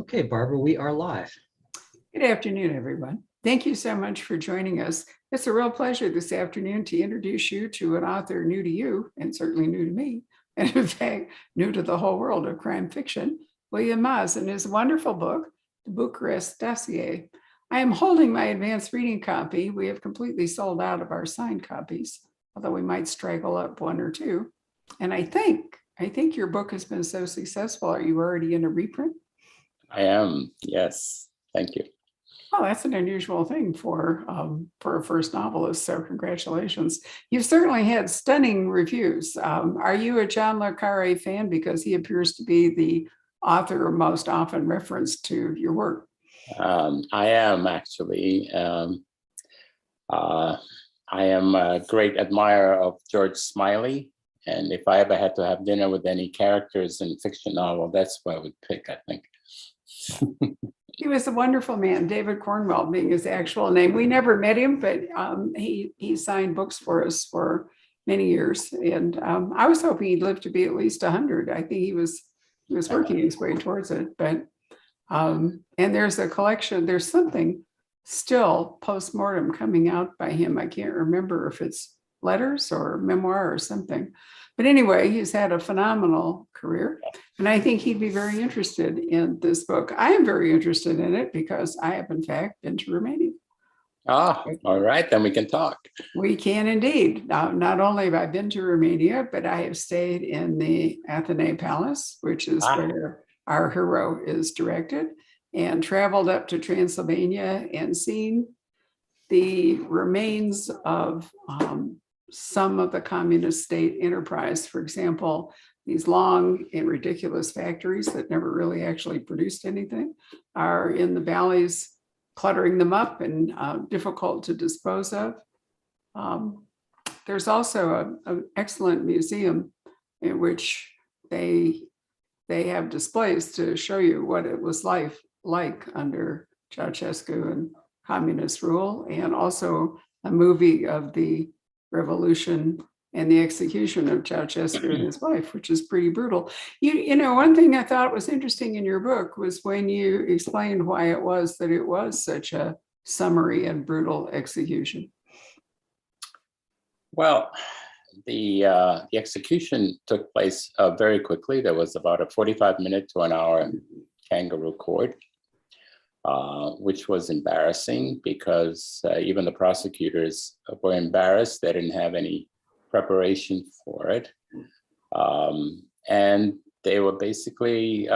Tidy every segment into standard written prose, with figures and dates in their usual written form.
Okay, Barbara, we are live. Good afternoon, everyone. Thank you so much for joining us. It's a real pleasure this afternoon to introduce you to an author new to you, and certainly new to me, and in fact, new to the whole world of crime fiction, William Maas, and his wonderful book, The Bucharest Dossier. I am holding my advanced reading copy. We have completely sold out of our signed copies, although we might straggle up one or two. And I think your book has been so successful. Are you already in a reprint? I am, yes. Thank you. Oh, that's an unusual thing for a first novelist, so congratulations. You've certainly had stunning reviews. Are you a John Le Carre fan? Because he appears to be the author most often referenced to your work. I am actually. I am a great admirer of George Smiley. And if I ever had to have dinner with any characters in a fiction novel, that's what I would pick, I think. He was a wonderful man, David Cornwell being his actual name. We never met him, but he signed books for us for many years. And I was hoping he'd live to be at least 100. I think he was working his way towards it. But and there's a collection, there's something still post-mortem coming out by him. I can't remember if it's letters or memoir or something. But anyway, he's had a phenomenal career, and I think he'd be very interested in this book. I am very interested in it because I have, in fact, been to Romania. Ah, all right, then we can talk. We can indeed. Not only have I been to Romania, but I have stayed in the Athene Palace, which is where our hero is directed, and traveled up to Transylvania and seen the remains of some of the communist state enterprise. For example, these long and ridiculous factories that never really actually produced anything are in the valleys, cluttering them up and difficult to dispose of. There's also an excellent museum in which they have displays to show you what it was like under Ceausescu and communist rule, and also a movie of the revolution and the execution of Ceausescu and his wife, which is pretty brutal. You know, one thing I thought was interesting in your book was when you explained why it was that it was such a summary and brutal execution. Well, the execution took place very quickly. There was about a 45-minute to an hour kangaroo court, which was embarrassing because even the prosecutors were embarrassed. They didn't have any preparation for it. And they were basically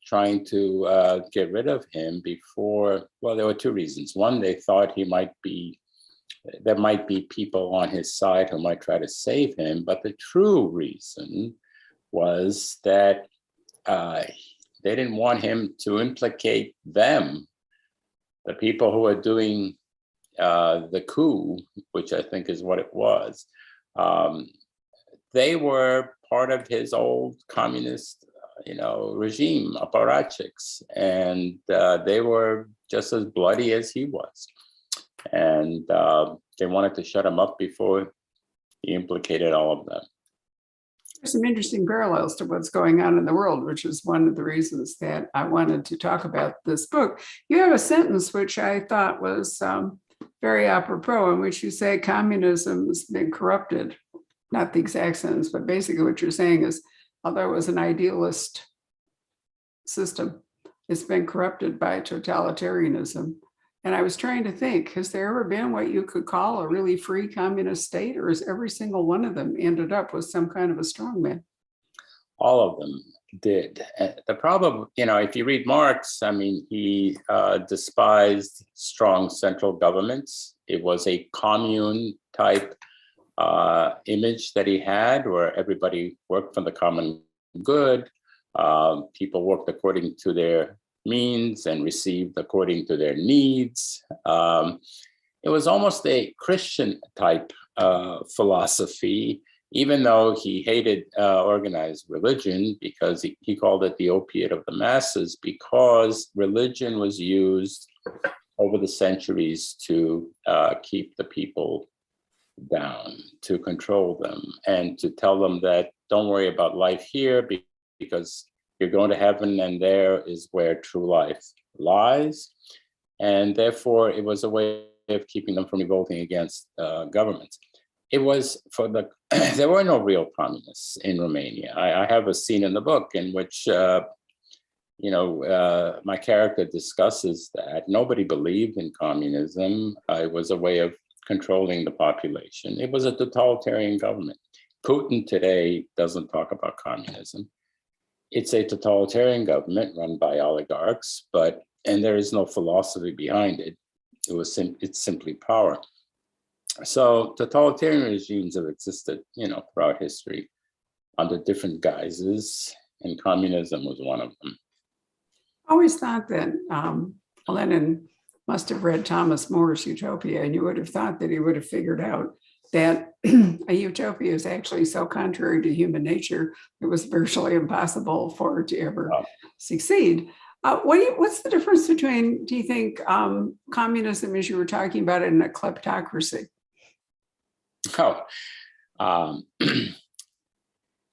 trying to get rid of him before, well, there were two reasons. One, they thought there might be people on his side who might try to save him. But the true reason was that they didn't want him to implicate them, the people who are doing the coup, which I think is what it was. They were part of his old communist, regime, apparatchiks, and they were just as bloody as he was. And they wanted to shut him up before he implicated all of them. There's some interesting parallels to what's going on in the world, which is one of the reasons that I wanted to talk about this book. You have a sentence which I thought was very apropos, in which you say communism has been corrupted. Not the exact sentence, but basically what you're saying is, although it was an idealist system, it's been corrupted by totalitarianism. And I was trying to think, has there ever been what you could call a really free communist state, or has every single one of them ended up with some kind of a strongman? All of them did. The problem, if you read Marx, he despised strong central governments. It was a commune type image that he had, where everybody worked for the common good. People worked according to their means and received according to their needs. It was almost a Christian type philosophy, even though he hated organized religion, because he called it the opiate of the masses, because religion was used over the centuries to keep the people down, to control them, and to tell them that don't worry about life here because you're going to heaven, and there is where true life lies. And therefore, it was a way of keeping them from revolting against governments. It was for the, there were no real communists in Romania. I have a scene in the book in which, my character discusses that nobody believed in communism. It was a way of controlling the population. It was a totalitarian government. Putin today doesn't talk about communism. It's a totalitarian government run by oligarchs, and there is no philosophy behind it. It's simply power. So totalitarian regimes have existed, throughout history under different guises, and communism was one of them. I always thought that Lenin must have read Thomas More's Utopia, and you would have thought that he would have figured out that a utopia is actually so contrary to human nature, it was virtually impossible for it to ever succeed. What's the difference between, do you think, communism, as you were talking about it, and a kleptocracy?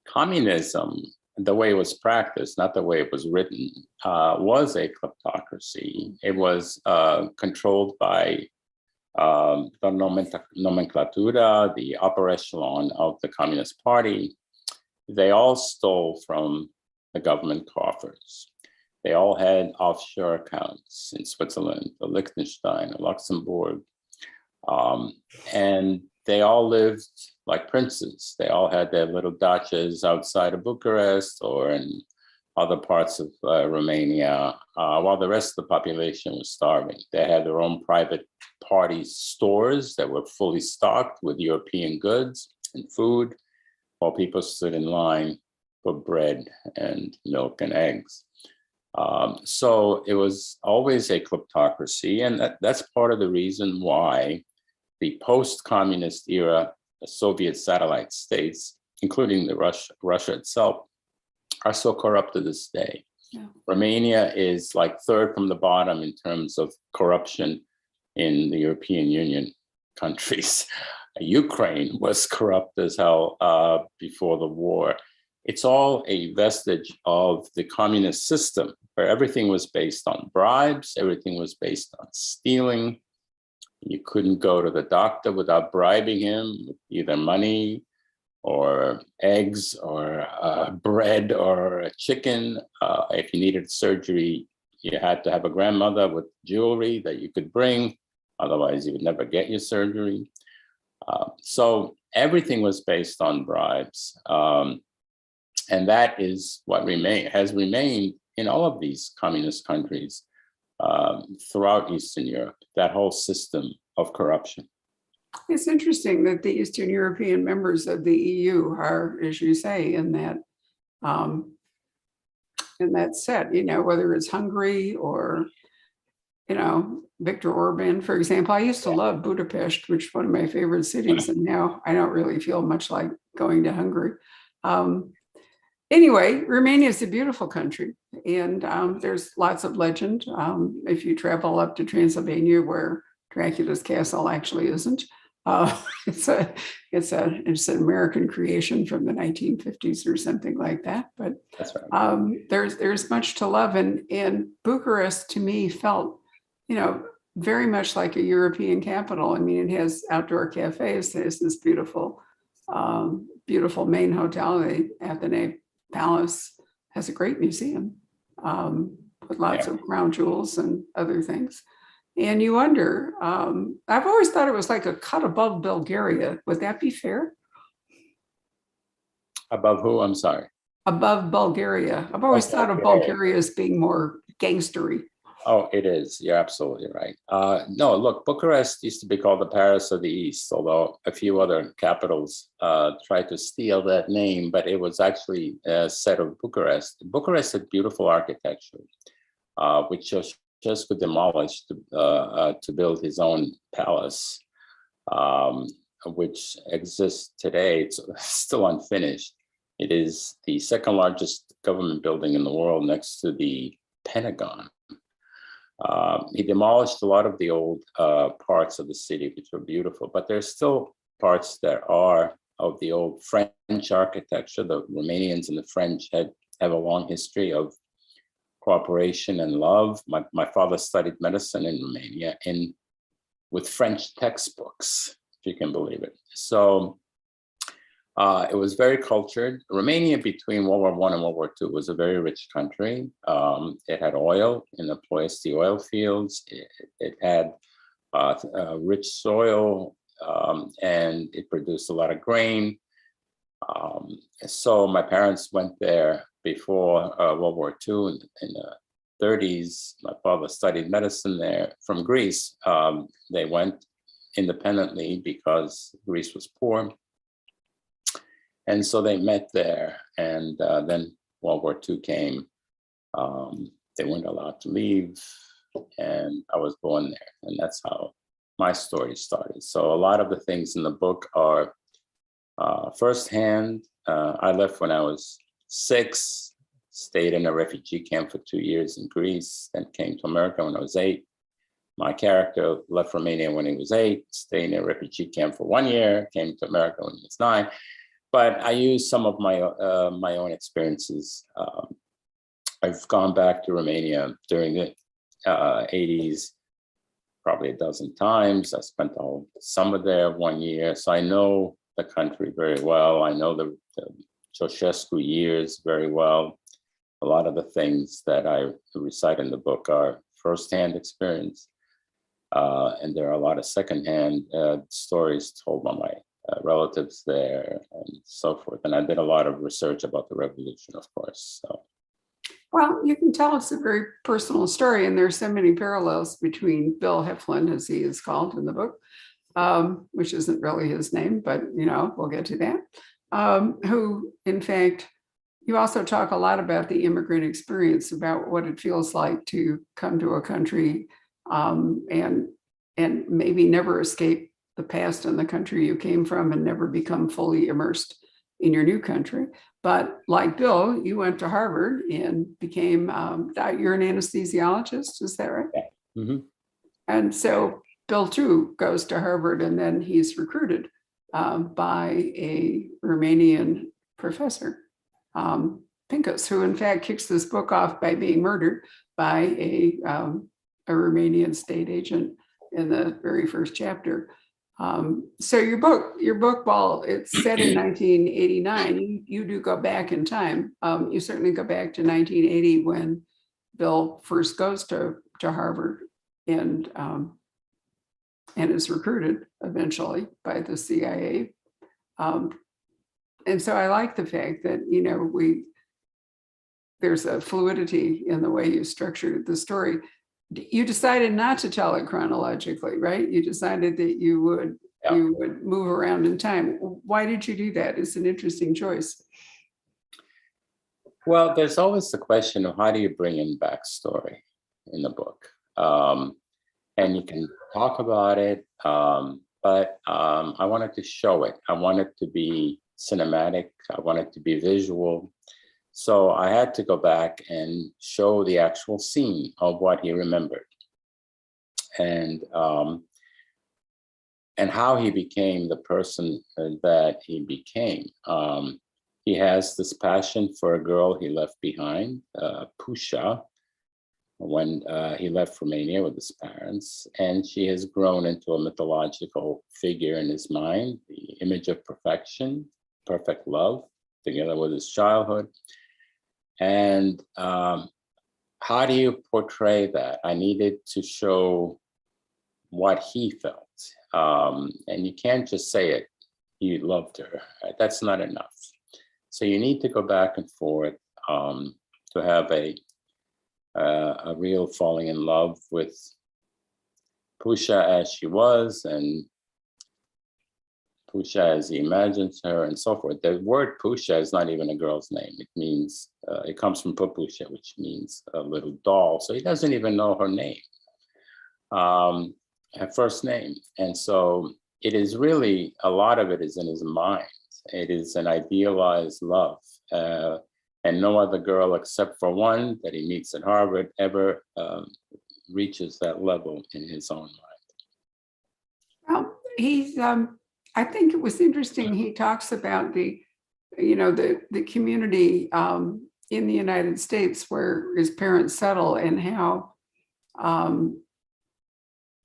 Communism, the way it was practiced, not the way it was written, was a kleptocracy. It was controlled by the nomenclatura, the upper echelon of the Communist Party. They all stole from the government coffers. They all had offshore accounts in Switzerland, Liechtenstein, Luxembourg, and they all lived like princes. They all had their little dachas outside of Bucharest or in other parts of Romania, while the rest of the population was starving. They had their own private party stores that were fully stocked with European goods and food, while people stood in line for bread and milk and eggs. So it was always a kleptocracy, and that's part of the reason why the post-communist era Soviet satellite states, including the Russia itself, are so corrupt to this day. Yeah. Romania is like third from the bottom in terms of corruption in the European Union countries. Ukraine was corrupt as hell before the war. It's all a vestige of the communist system, where everything was based on bribes, everything was based on stealing. You couldn't go to the doctor without bribing him with either money or eggs or bread or a chicken. If you needed surgery, you had to have a grandmother with jewelry that you could bring. Otherwise, you would never get your surgery. So everything was based on bribes. And that is what has remained in all of these communist countries throughout Eastern Europe, that whole system of corruption. It's interesting that the Eastern European members of the EU are, as you say, in that set, whether it's Hungary or, Viktor Orban, for example. I used to love Budapest, which is one of my favorite cities, and now I don't really feel much like going to Hungary. Anyway, Romania is a beautiful country, and there's lots of legend. If you travel up to Transylvania, where Dracula's castle actually isn't, it's an American creation from the 1950s or something like that. But that's right. There's much to love, and Bucharest to me felt, very much like a European capital. I mean, it has outdoor cafes. There's this beautiful main hotel, the Athene Palace, has a great museum with lots of crown jewels and other things. And you wonder, I've always thought it was like a cut above Bulgaria. Would that be fair? Above who? I'm sorry. Above Bulgaria. I've always thought of Bulgaria as being more gangstery. Oh, it is. You're absolutely right. No, look, Bucharest used to be called the Paris of the East, although a few other capitals tried to steal that name, but it was actually a set of Bucharest. Bucharest had beautiful architecture, which just could demolish to build his own palace, which exists today. It's still unfinished. It is the second largest government building in the world next to the Pentagon. He demolished a lot of the old parts of the city, which were beautiful, but there's still parts that are of the old French architecture. The Romanians and the French had have a long history of cooperation and love. My father studied medicine in Romania with French textbooks, if you can believe it. So it was very cultured. Romania between World War I and World War II was a very rich country. It had oil in the Ploiești oil fields. It had rich soil, and it produced a lot of grain. So my parents went there before World War II in the 30s. My father studied medicine there from Greece. They went independently because Greece was poor. And so they met there, and then World War II came. They weren't allowed to leave, and I was born there, and that's how my story started. So a lot of the things in the book are firsthand. I left when I was 6, stayed in a refugee camp for 2 years in Greece, then came to America when I was 8. My character left Romania when he was 8, stayed in a refugee camp for 1 year, came to America when he was 9. But I used some of my own experiences. I've gone back to Romania during the 80s probably a dozen times. I spent the whole summer there 1 year, so I know the country very well. I know the Ceausescu years very well. A lot of the things that I recite in the book are firsthand experience, and there are a lot of secondhand stories told by my relatives there and so forth. And I did a lot of research about the revolution, of course. So. Well, you can tell it's a very personal story, and there's so many parallels between Bill Heflin, as he is called in the book, which isn't really his name, but we'll get to that. Who, in fact, you also talk a lot about the immigrant experience, about what it feels like to come to a country and maybe never escape the past and the country you came from, and never become fully immersed in your new country. But like Bill, you went to Harvard and became, you're an anesthesiologist, is that right? Yeah. Mm-hmm. And so Bill too goes to Harvard, and then he's recruited by a Romanian professor, Pinkus, who in fact kicks this book off by being murdered by a Romanian state agent in the very first chapter. So your book, while it's set in 1989, you do go back in time. You certainly go back to 1980 when Bill first goes to Harvard and is recruited eventually by the CIA. And so I like the fact that there's a fluidity in the way you structured the story. You decided not to tell it chronologically, right? You decided that you would move around in time. Why did you do that? It's an interesting choice. Well, there's always the question of how do you bring in backstory in the book? And you can talk about it, but I wanted to show it. I wanted to be cinematic. I wanted to be visual. So I had to go back and show the actual scene of what he remembered, and how he became the person that he became. He has this passion for a girl he left behind, Pusha, when he left Romania with his parents, and she has grown into a mythological figure in his mind, the image of perfection, perfect love, together with his childhood. And how do you portray that? I needed to show what he felt. And you can't just say it, he loved her. Right? That's not enough. So you need to go back and forth to have a real falling in love with Pusha as she was, and Pusha as he imagines her, and so forth. The word Pusha is not even a girl's name. It means, it comes from Pusha, which means a little doll. So he doesn't even know her name, her first name. And so it is really, a lot of it is in his mind. It is an idealized love. And no other girl except for one that he meets at Harvard ever reaches that level in his own mind. Well, he's, I think it was interesting. He talks about the community in the United States where his parents settle, and how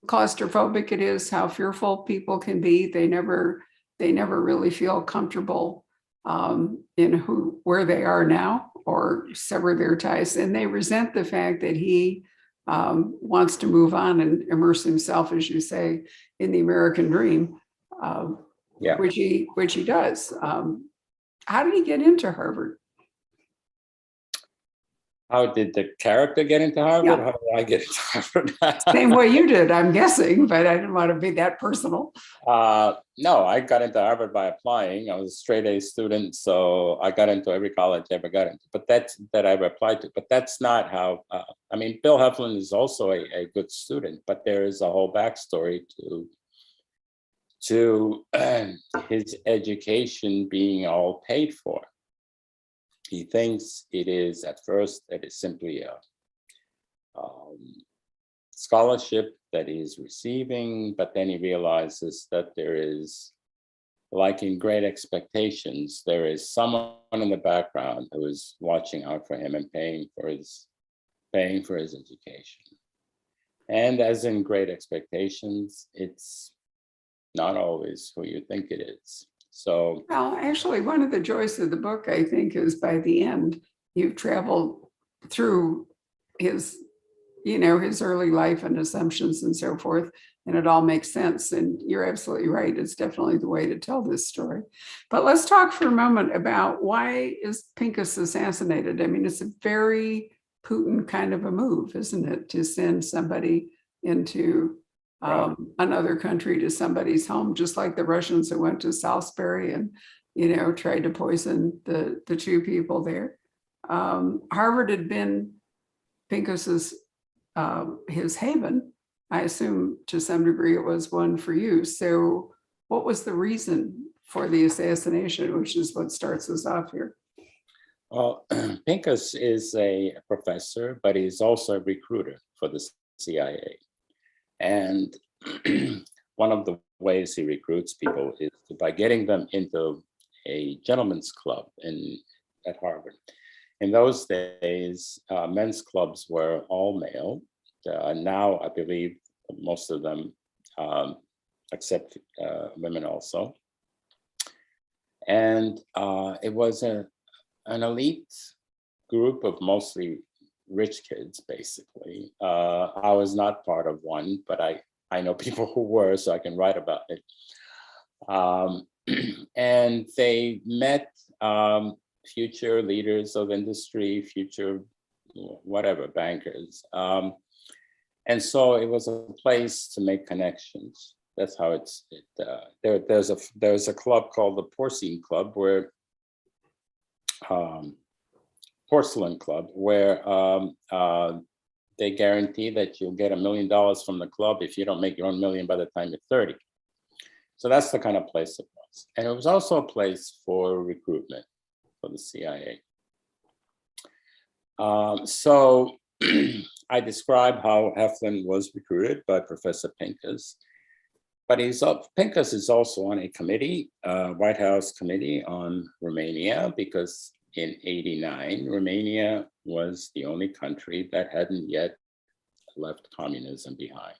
claustrophobic it is, how fearful people can be. They never really feel comfortable in where they are now, or sever their ties. And they resent the fact that he wants to move on and immerse himself, as you say, in the American dream, which he does. How did he get into Harvard? How did the character get into Harvard? Yeah. How did I get into Harvard? Same way you did, I'm guessing, but I didn't want to be that personal. No, I got into Harvard by applying. I was a straight A student, so I got into every college I ever got into. But that I've applied to. But that's not how. I mean, Bill Heflin is also a good student, but there is a whole backstory to his education being all paid for. He thinks it is at first that it's simply a scholarship that he's receiving, but then he realizes that there is, like in Great Expectations, there is someone in the background who is watching out for him and paying for his education. And as in Great Expectations, it's not always who you think it is. So, well, actually, one of the joys of the book, I think, is by the end, you've traveled through his early life and assumptions and so forth, and it all makes sense. And you're absolutely right. It's definitely the way to tell this story. But let's talk for a moment about, why is Pinkus assassinated? I mean, it's a very Putin kind of a move, isn't it, to send somebody into another country, to somebody's home, just like the Russians that went to Salisbury and, tried to poison the two people there. Harvard had been Pinkus's his haven. I assume to some degree it was one for you. So what was the reason for the assassination, which is what starts us off here? Well, Pinkus is a professor, but he's also a recruiter for the CIA. And one of the ways he recruits people is by getting them into a gentleman's club at Harvard. In those days, men's clubs were all male. Now, I believe most of them accept women also. And it was an elite group of mostly rich kids, basically. I was not part of one, but I know people who were, so I can write about it. And they met future leaders of industry, future whatever, bankers. And so it was a place to make connections. That's how there's a club called the Porcine Club, where Porcelain Club, where they guarantee that you'll get $1 million from the club if you don't make your own million by the time you're 30. So that's the kind of place it was. And it was also a place for recruitment for the CIA. So I describe how Heflin was recruited by Professor Pinkus, but Pinkus is also on a committee, White House committee on Romania, because in '89, Romania was the only country that hadn't yet left communism behind.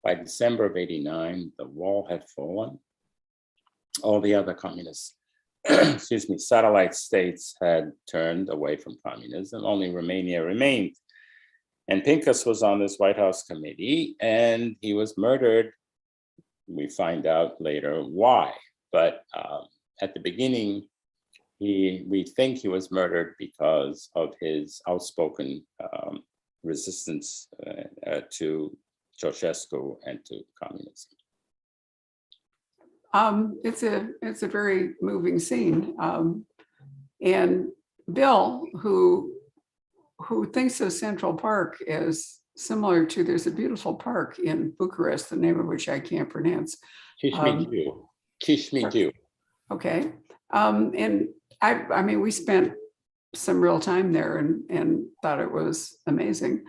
By December of '89, the wall had fallen. All the other communist, satellite states had turned away from communism. Only Romania remained. And Pinkus was on this White House committee, and he was murdered. We find out later why, but at the beginning, we think he was murdered because of his outspoken resistance to Ceausescu and to communism. It's a very moving scene, and Bill, who thinks of Central Park as similar to, there's a beautiful park in Bucharest, the name of which I can't pronounce. Kishmidu. Okay, and I mean, we spent some real time there and thought it was amazing.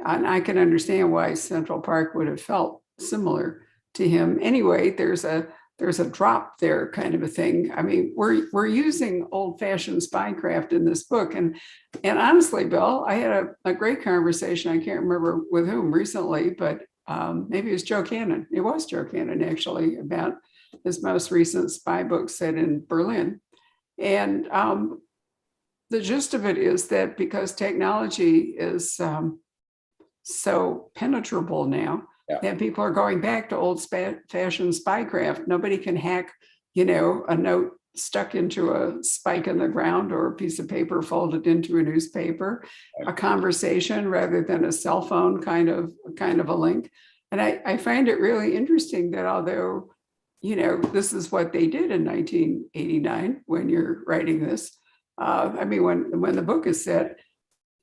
And I can understand why Central Park would have felt similar to him. Anyway, there's a there's a drop there kind of a thing. I mean, we're using old-fashioned spycraft in this book. And honestly, Bill, I had a great conversation. I can't remember with whom recently, but maybe it was Joe Cannon. It was Joe Cannon, actually, about his most recent spy book set in Berlin. And the gist of it is that because technology is so penetrable now, that people are going back to old-fashioned spycraft. Nobody can hack, a note stuck into a spike in the ground or a piece of paper folded into a newspaper, a conversation rather than a cell phone kind of a link. And I find it really interesting that although, this is what they did in 1989 when you're writing this. I mean, when the book is set,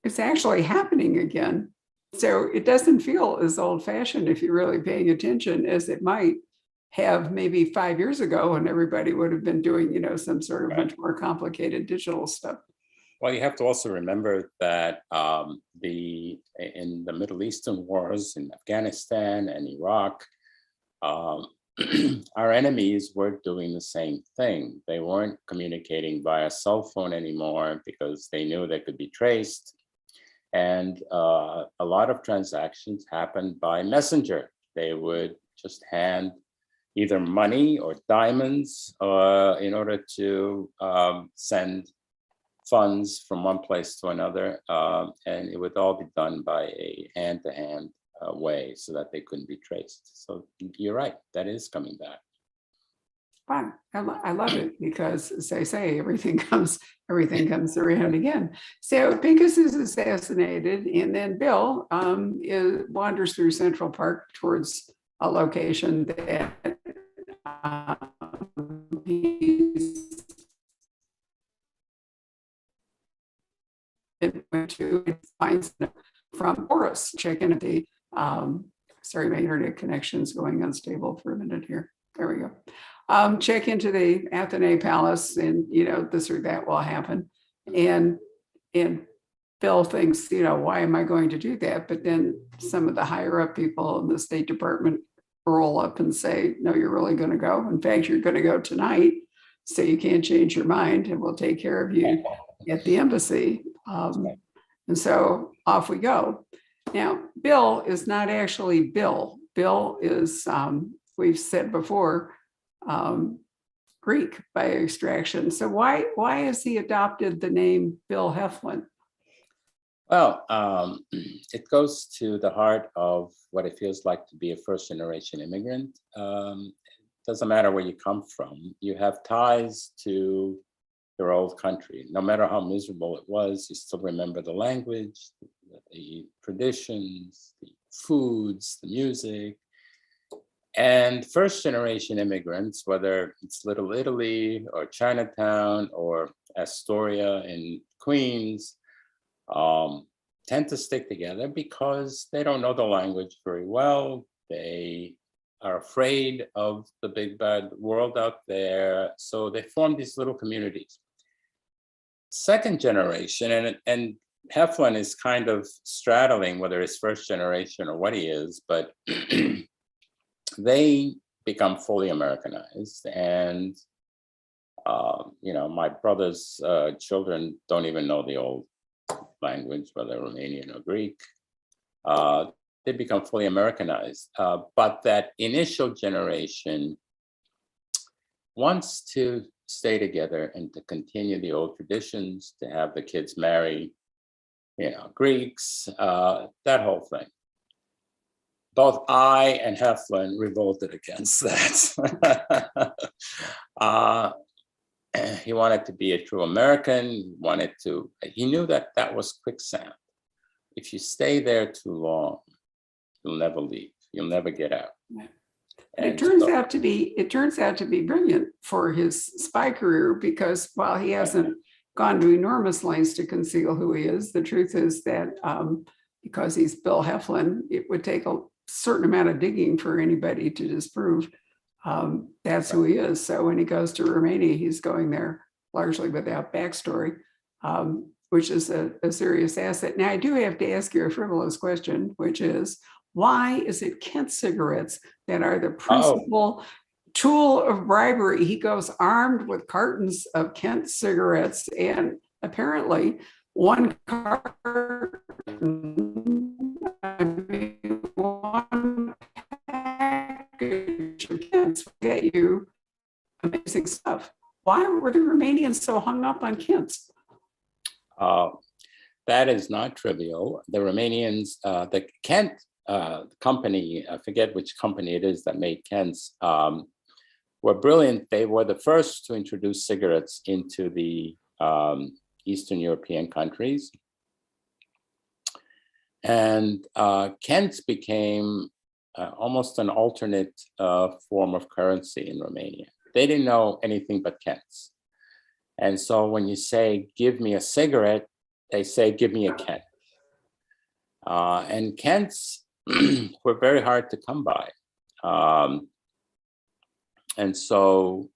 it's actually happening again. So it doesn't feel as old-fashioned if you're really paying attention as it might have maybe 5 years ago when everybody would have been doing, some sort of much more complicated digital stuff. Well, you have to also remember that in the Middle Eastern wars in Afghanistan and Iraq, our enemies were doing the same thing. They weren't communicating via cell phone anymore because they knew they could be traced. And a lot of transactions happened by messenger. They would just hand either money or diamonds in order to send funds from one place to another. And it would all be done by a hand-to-hand way so that they couldn't be traced. So you're right, that is coming back. Wow, I love it because, as I say, everything comes around again. So Pinkus is assassinated, and then Bill wanders through Central Park towards a location that he went to, finds from Boris. Check in at the sorry, my internet connection's going unstable for a minute here. There we go. Check into the Athenay Palace, and this or that will happen. And Bill thinks, why am I going to do that? But then some of the higher up people in the State Department roll up and say, no, you're really going to go. In fact, you're going to go tonight, so you can't change your mind, and we'll take care of you at the embassy. And so off we go. Now, Bill is not actually Bill. Bill is, we've said before, Greek by extraction. So why has he adopted the name Bill Heflin? Well, it goes to the heart of what it feels like to be a first-generation immigrant. Doesn't matter where you come from, you have ties to your old country. No matter how miserable it was, you still remember the language, the traditions, the foods, the music. And first-generation immigrants, whether it's Little Italy or Chinatown or Astoria in Queens, tend to stick together because they don't know the language very well. They are afraid of the big bad world out there. So they form these little communities. Second generation, and Heflin is kind of straddling whether it's first generation or what he is, but they become fully Americanized. And, my brother's children don't even know the old language, whether Romanian or Greek. They become fully Americanized. But that initial generation wants to stay together and to continue the old traditions, to have the kids marry, Greeks, that whole thing. Both I and Heflin revolted against that. He wanted to be a true American. He knew that that was quicksand. If you stay there too long, you'll never leave. You'll never get out. It turns out to be brilliant for his spy career, because while he hasn't gone to enormous lengths to conceal who he is, the truth is that because he's Bill Heflin, it would take a certain amount of digging for anybody to disprove that's who he is. So when he goes to Romania, he's going there largely without backstory, which is a serious asset. Now, I do have to ask you a frivolous question, which is, why is it Kent cigarettes that are the principal tool of bribery. He goes armed with cartons of Kent cigarettes, and apparently one carton, I mean, one package of Kents will get you amazing stuff. Why were the Romanians so hung up on Kents? That is not trivial. The Romanians, the Kent company, I forget which company it is that made Kents, were brilliant. They were the first to introduce cigarettes into the Eastern European countries. And Kents became almost an alternate form of currency in Romania. They didn't know anything but Kents. And so when you say, give me a cigarette, they say, give me a Kent. And Kents were very hard to come by. And so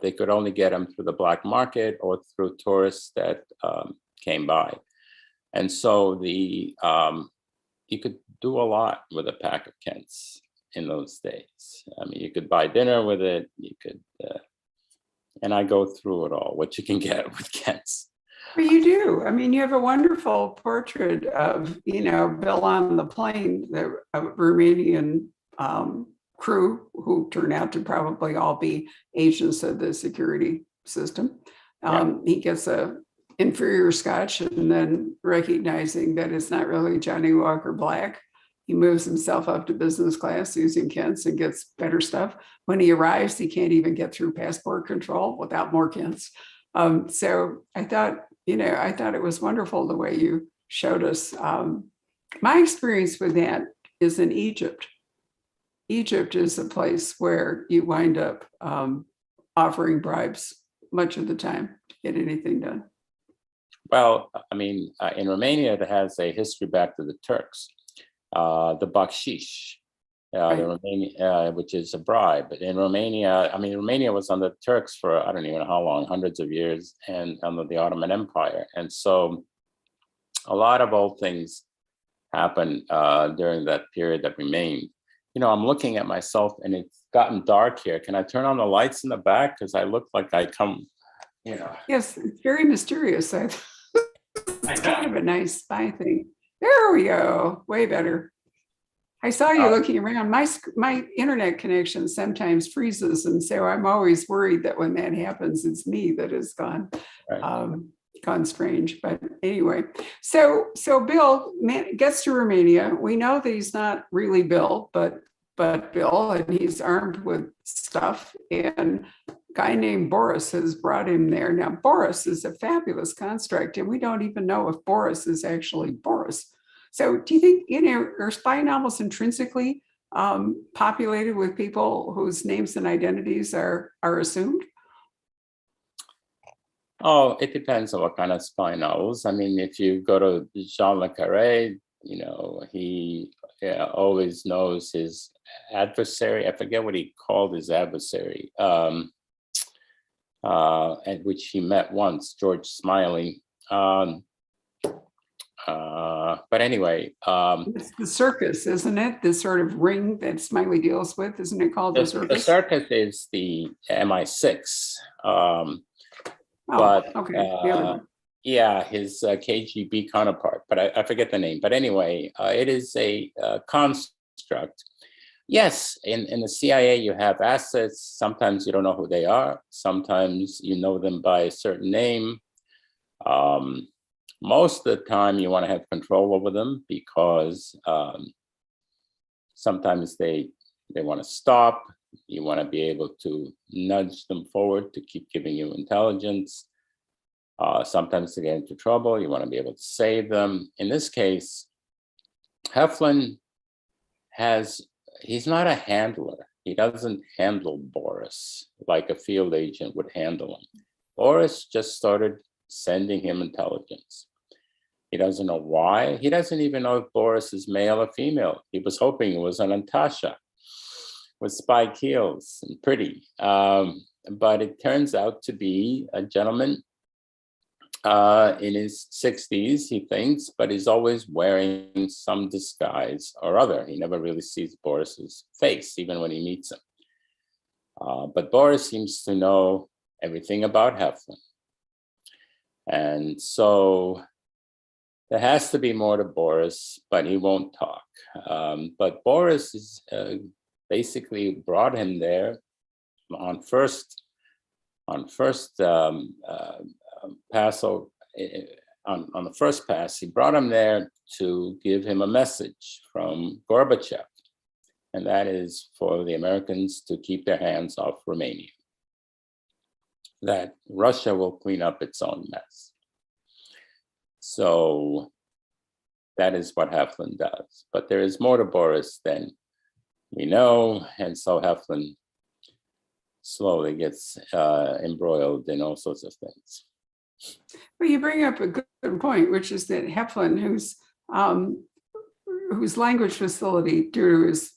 they could only get them through the black market or through tourists that came by. And so you could do a lot with a pack of Kents in those days. I mean, you could buy dinner with it, you could, and I go through it all, what you can get with Kents. Well, you do. I mean, you have a wonderful portrait of, Bill on the plane, the Romanian crew, who turn out to probably all be agents of the security system. He gets a inferior scotch, and then recognizing that it's not really Johnny Walker Black, he moves himself up to business class using Kents and gets better stuff. When he arrives, he can't even get through passport control without more Kents. So I thought it was wonderful the way you showed us. My experience with that is in Egypt. Egypt is a place where you wind up offering bribes much of the time to get anything done. Well, I mean, in Romania, it has a history back to the Turks, the bakshish, which is a bribe. But in Romania, Romania was under the Turks for, I don't even know how long, hundreds of years, and under the Ottoman Empire. And so a lot of old things happened during that period that remained. I'm looking at myself and it's gotten dark here. Can I turn on the lights in the back? Because I look like I come, Yes, it's very mysterious. It's kind of a nice spy thing. There we go. Way better. I saw you looking around. My internet connection sometimes freezes, and so I'm always worried that when that happens, it's me that is gone. Right. Gone strange. But anyway, so Bill gets to Romania. We know that he's not really Bill, but Bill, and he's armed with stuff. And a guy named Boris has brought him there. Now, Boris is a fabulous construct, and we don't even know if Boris is actually Boris. So do you think, are spy novels intrinsically populated with people whose names and identities are assumed? Oh, it depends on what kind of spy novels. I mean, if you go to John Le Carre, he always knows his adversary. I forget what he called his adversary, at which he met once, George Smiley. But anyway, it's the circus, isn't it? This sort of ring that Smiley deals with, isn't it called the circus? The circus is the MI6. Yeah, his KGB counterpart, but I forget the name. But anyway, it is a construct. Yes, in the CIA, you have assets. Sometimes you don't know who they are. Sometimes you know them by a certain name. Most of the time, you want to have control over them because sometimes they want to stop. You want to be able to nudge them forward to keep giving you intelligence. Sometimes to get into trouble, you want to be able to save them. In this case, Heflin he's not a handler. He doesn't handle Boris like a field agent would handle him. Boris just started sending him intelligence. He doesn't know why. He doesn't even know if Boris is male or female. He was hoping it was an Natasha with spike heels and pretty. But it turns out to be a gentleman in his 60s, he thinks, but he's always wearing some disguise or other. He never really sees Boris's face, even when he meets him. But Boris seems to know everything about Heflin. And so there has to be more to Boris, but he won't talk. But Boris is basically brought him there on first Passover. On the first pass, he brought him there to give him a message from Gorbachev, and that is for the Americans to keep their hands off Romania, that Russia will clean up its own mess. So that is what Heflin does. But there is more to Boris than we know, and so Heflin slowly gets embroiled in all sorts of things. Well, you bring up a good point, which is that Heflin, whose language facility due to his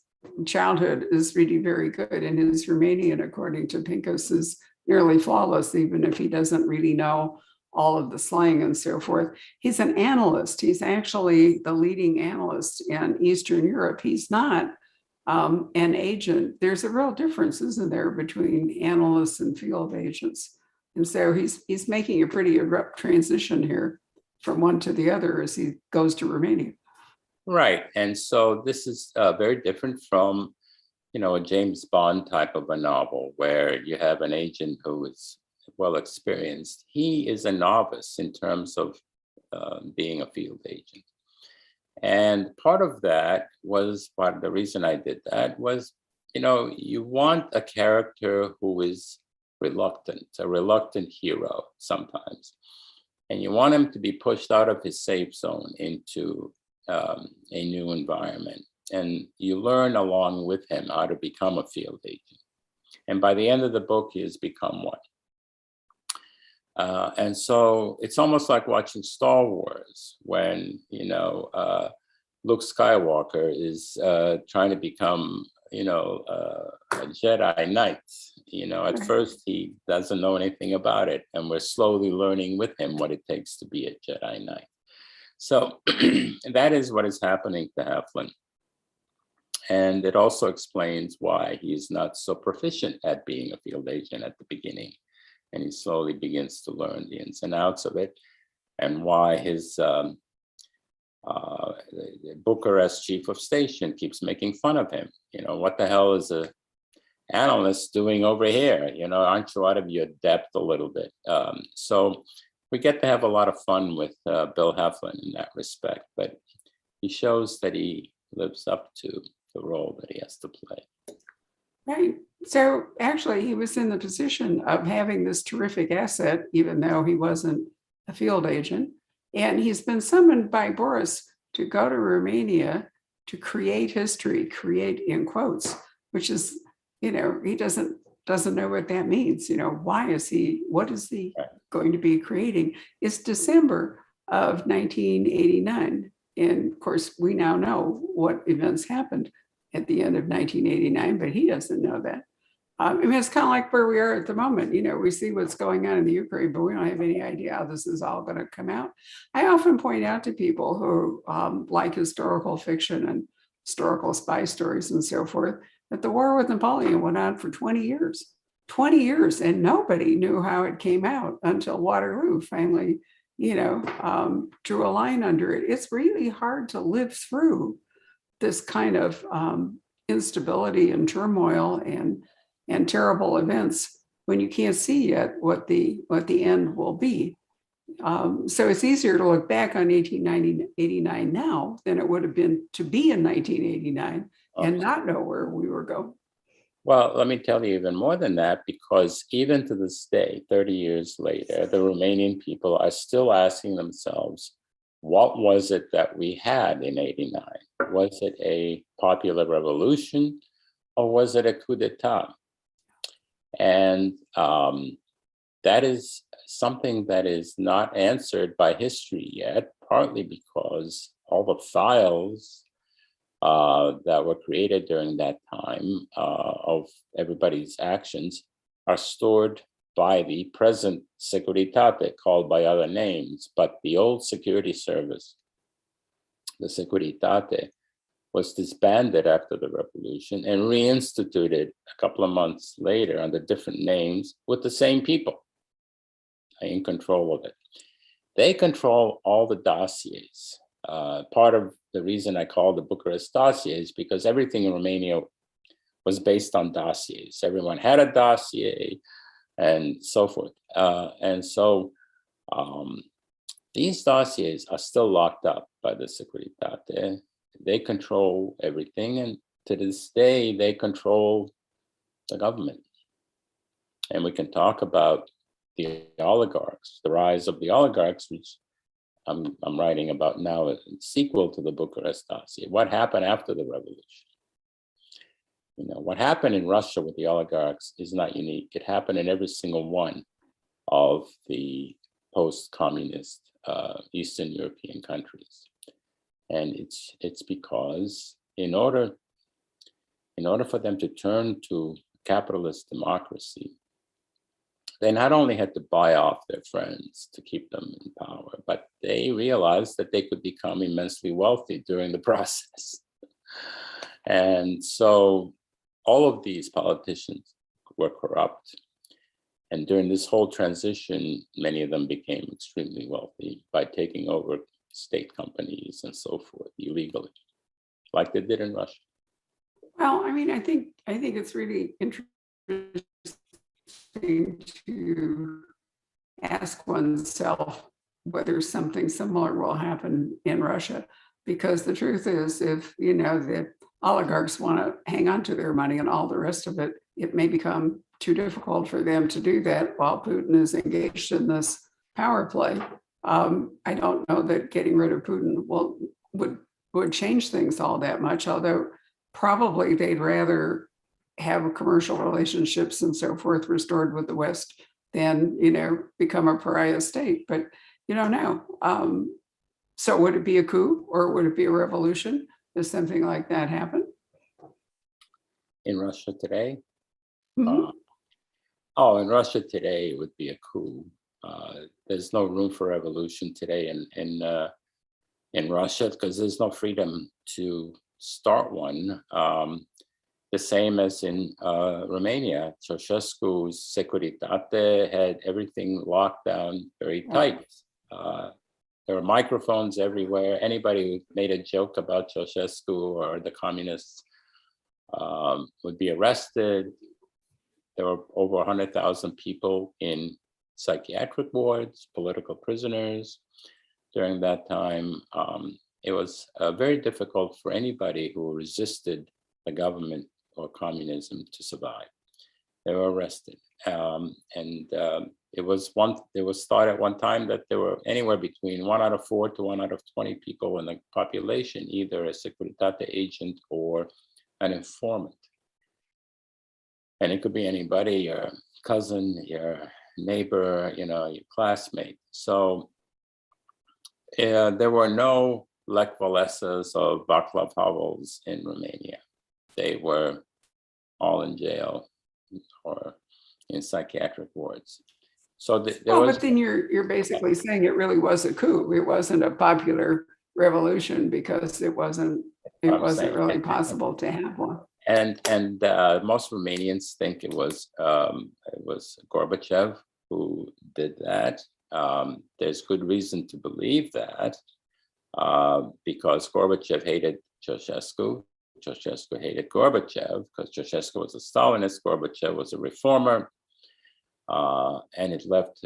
childhood is really very good, and his Romanian, according to Pinkus, is nearly flawless, even if he doesn't really know all of the slang and so forth. He's an analyst. He's actually the leading analyst in Eastern Europe. He's not an agent. There's a real difference, isn't there, between analysts and field agents? And so he's making a pretty abrupt transition here from one to the other as he goes to Romania. Right. And so this is very different from, a James Bond type of a novel where you have an agent who is well experienced. He is a novice in terms of being a field agent. And part of that was, the reason I did that was, you want a character who is reluctant, a reluctant hero sometimes. And you want him to be pushed out of his safe zone into a new environment. And you learn along with him how to become a field agent. And by the end of the book, he has become one. And so it's almost like watching Star Wars when, Luke Skywalker is trying to become, a Jedi Knight. At first he doesn't know anything about it, and we're slowly learning with him what it takes to be a Jedi Knight. So that is what is happening to Heflin. And it also explains why he's not so proficient at being a field agent at the beginning. And he slowly begins to learn the ins and outs of it, and why his the Bucharest chief of station keeps making fun of him. What the hell is a analyst doing over here? Aren't you out of your depth a little bit? So we get to have a lot of fun with Bill Heflin in that respect, but he shows that he lives up to the role that he has to play. Right. So actually, he was in the position of having this terrific asset, even though he wasn't a field agent. And he's been summoned by Boris to go to Romania to create history, create in quotes, which is, he doesn't know what that means. What is he going to be creating? It's December of 1989. And of course, we now know what events happened at the end of 1989, but he doesn't know that. It's kind of like where we are at the moment. We see what's going on in the Ukraine, but we don't have any idea how this is all going to come out. I often point out to people who like historical fiction and historical spy stories and so forth, that the war with Napoleon went on for 20 years, and nobody knew how it came out until Waterloo finally, drew a line under it. It's really hard to live through this kind of instability and turmoil and terrible events when you can't see yet what the end will be. So it's easier to look back on 1889 now than it would have been to be in 1989 and not know where we were going. Well, let me tell you even more than that, because even to this day, 30 years later, the Romanian people are still asking themselves, what was it that we had in 89? Was it a popular revolution, or was it a coup d'etat? And that is something that is not answered by history yet, partly because all the files that were created during that time of everybody's actions are stored by the present Securitate, called by other names, but the old security service, the Securitate, was disbanded after the revolution and reinstituted a couple of months later under different names with the same people in control of it. They control all the dossiers. Part of the reason I call the Bucharest Dossier is because everything in Romania was based on dossiers. Everyone had a dossier and so forth. And so these dossiers are still locked up by the Securitate. They control everything, and to this day, they control the government. And we can talk about the oligarchs, the rise of the oligarchs, which I'm writing about now, a sequel to the Bucharest Dossier. What happened after the revolution? You know, what happened in Russia with the oligarchs is not unique. It happened in every single one of the post-communist Eastern European countries. And it's because in order for them to turn to capitalist democracy, they not only had to buy off their friends to keep them in power, but they realized that they could become immensely wealthy during the process. And so all of these politicians were corrupt. And during this whole transition, many of them became extremely wealthy by taking over state companies and so forth illegally, like they did in Russia. Well, I mean, I think it's really interesting to ask oneself whether something similar will happen in Russia, because the truth is, if you know the oligarchs want to hang on to their money and all the rest of it, it may become too difficult for them to do that while Putin is engaged in this power play. I don't know that getting rid of Putin would change things all that much, although probably they'd rather have commercial relationships and so forth restored with the West than, you know, become a pariah state. But you don't know. So would it be a coup or would it be a revolution? Does something like that happen? In Russia today? Mm-hmm. In Russia today, it would be a coup. There's no room for revolution today in Russia because there's no freedom to start one. The same as in Romania. Ceausescu's Securitate had everything locked down very tight. There were microphones everywhere. Anybody who made a joke about Ceausescu or the communists would be arrested. There were over 100,000 people in psychiatric wards, political prisoners during that time. It was very difficult for anybody who resisted the government or communism to survive. They were arrested. It was thought at one time that there were anywhere between 1 out of 4 to 1 out of 20 people in the population, either a Securitate agent or an informant. And it could be anybody, your cousin, your neighbor, you know, your classmate. So there were no Lech Walesas or Václav Havels in Romania. They were all in jail or in psychiatric wards. So but then you're basically saying it really was a coup. It wasn't a popular revolution because it wasn't really possible to have one. And most Romanians think it was Gorbachev who did that. There's good reason to believe that because Gorbachev hated Ceausescu. Ceausescu hated Gorbachev because Ceausescu was a Stalinist, Gorbachev was a reformer. And it left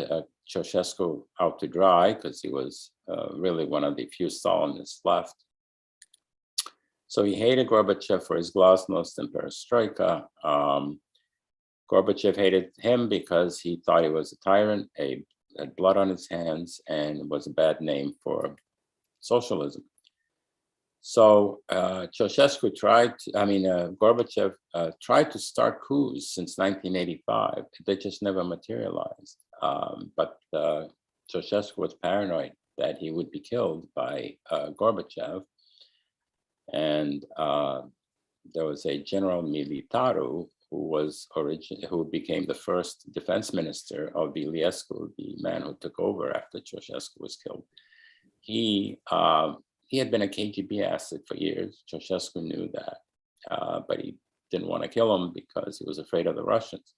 Ceausescu out to dry because he was really one of the few Stalinists left. So he hated Gorbachev for his glasnost and perestroika. Gorbachev hated him because he thought he was a tyrant, had blood on his hands, and was a bad name for socialism. So Ceausescu Gorbachev tried to start coups since 1985. They just never materialized. But Ceausescu was paranoid that he would be killed by Gorbachev. And there was a General Militaru who became the first defense minister of Iliescu, the man who took over after Ceausescu was killed. He he had been a KGB asset for years. Ceausescu knew that, but he didn't want to kill him because he was afraid of the Russians.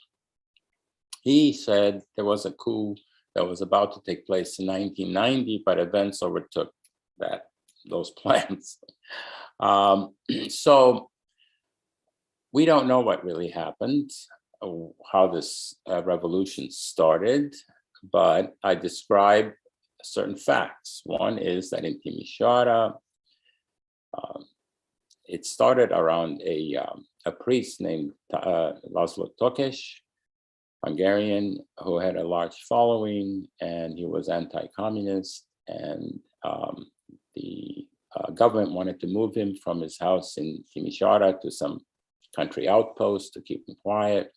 He said there was a coup that was about to take place in 1990, but events overtook those plans. So we don't know what really happened, how this revolution started, but I describe certain facts. One is that in Timișoara, it started around a priest named Laszlo Tokes, Hungarian, who had a large following, and he was anti-communist, and the government wanted to move him from his house in Timișoara to some country outpost to keep him quiet,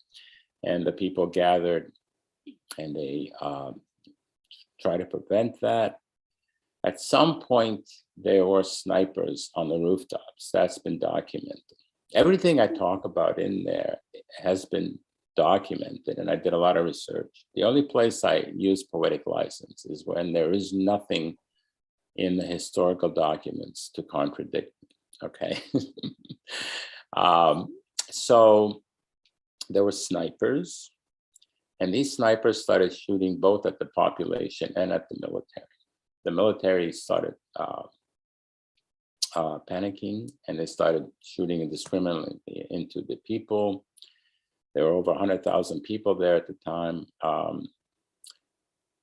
and the people gathered and they tried to prevent that. At some point, there were snipers on the rooftops. That's been documented. Everything I talk about in there has been documented, and I did a lot of research. The only place I use poetic license is when there is nothing in the historical documents to contradict me, okay? So there were snipers, and these snipers started shooting both at the population and at the military. The military started panicking, and they started shooting indiscriminately into the people. There were over 100,000 people there at the time.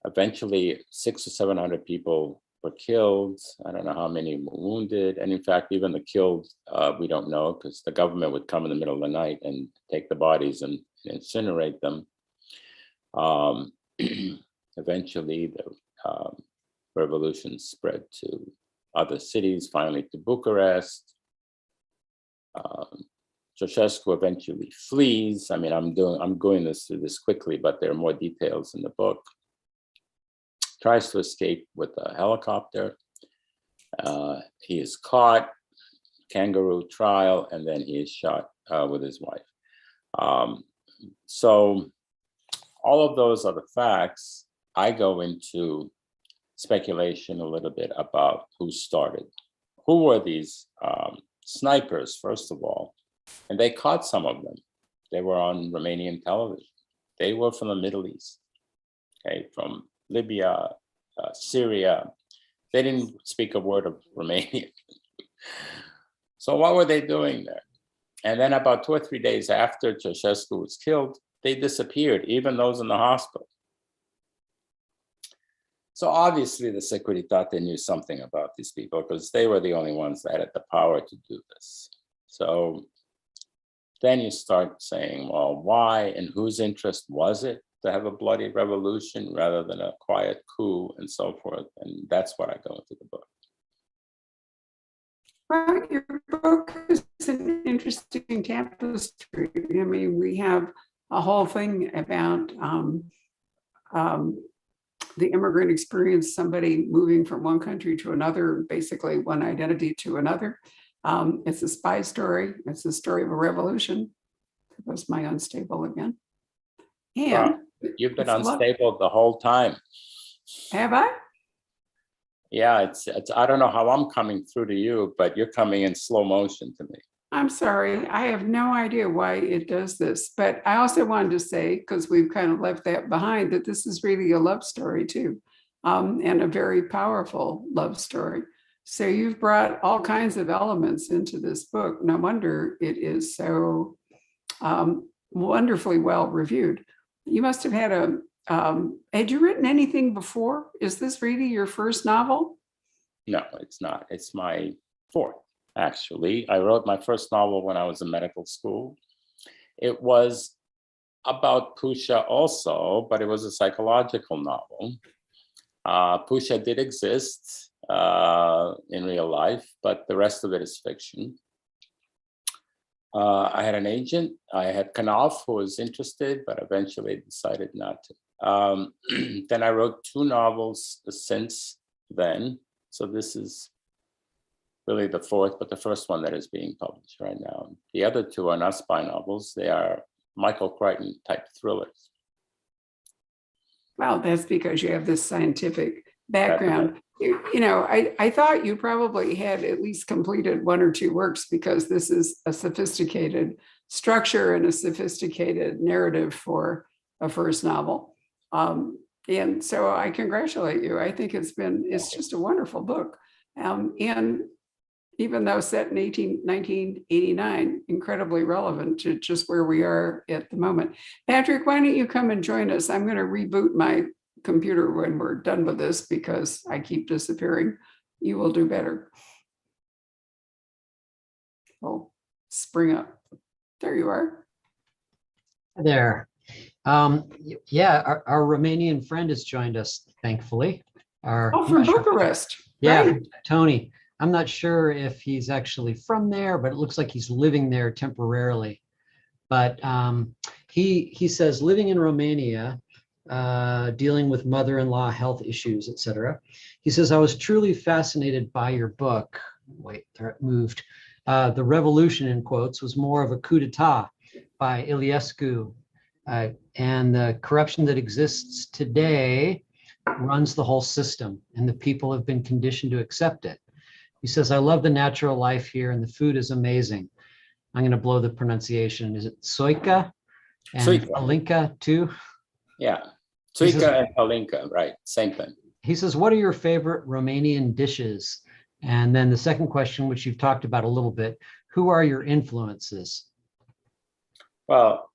Eventually, 600 or 700 people were killed. I don't know how many were wounded. And in fact, even the killed, we don't know, because the government would come in the middle of the night and take the bodies and incinerate them. Eventually, the revolution spread to other cities, finally to Bucharest. Ceausescu eventually flees. I mean, I'm going through this quickly, but there are more details in the book. Tries to escape with a helicopter. He is caught, kangaroo trial, and then he is shot with his wife. So all of those are the facts. I go into speculation a little bit about who started. Who were these snipers, first of all? And they caught some of them. They were on Romanian television. They were from the Middle East, okay, from Libya, Syria. They didn't speak a word of Romanian. So what were they doing there? And then about 2 or 3 days after Ceausescu was killed, they disappeared, even those in the hospital. So obviously the Securitate knew something about these people because they were the only ones that had the power to do this. So then you start saying, well, why and whose interest was it to have a bloody revolution rather than a quiet coup and so forth? And that's what I go into the book. Well, your book is an interesting tapestry. I mean, we have a whole thing about the immigrant experience, somebody moving from one country to another, basically one identity to another. It's a spy story. It's a story of a revolution. That was my unstable again. And you've been unstable the whole time. Have I? Yeah, it's I don't know how I'm coming through to you, but you're coming in slow motion to me. I'm sorry. I have no idea why it does this, but I also wanted to say, because we've kind of left that behind, that this is really a love story too, and a very powerful love story. So you've brought all kinds of elements into this book. No wonder it is so wonderfully well reviewed. You must have had had you written anything before? Is this really your first novel? No, it's not. It's my fourth, actually. I wrote my first novel when I was in medical school. It was about Pusha also, but it was a psychological novel. Pusha did exist in real life, but the rest of it is fiction. I had an agent. I had Knopf, who was interested, but eventually decided not to. Then I wrote 2 novels since then. So this is really the fourth, but the first one that is being published right now. The other 2 are not spy novels. They are Michael Crichton type thrillers. Well, that's because you have this scientific background. I thought you probably had at least completed one or two works, because this is a sophisticated structure and a sophisticated narrative for a first novel. And so I congratulate you. I think it's just a wonderful book. And even though set in 1989, incredibly relevant to just where we are at the moment. Patrick, why don't you come and join us? I'm going to reboot my computer when we're done with this, because I keep disappearing. You will do better. Oh, spring up. There you are. There. Yeah, our Romanian friend has joined us, thankfully. From Bucharest. Yeah, Right. Tony. I'm not sure if he's actually from there, but it looks like he's living there temporarily. But he says living in Romania, dealing with mother-in-law health issues, etc. He says, I was truly fascinated by your book. Wait, there it moved. The revolution, in quotes, was more of a coup d'etat by Iliescu. And the corruption that exists today runs the whole system, and the people have been conditioned to accept it. He says, I love the natural life here, and the food is amazing. I'm going to blow the pronunciation. Is it Soika and Palinka too? Yeah, Soika and Palinka, right, same thing. He says, what are your favorite Romanian dishes? And then the second question, which you've talked about a little bit, who are your influences? Well,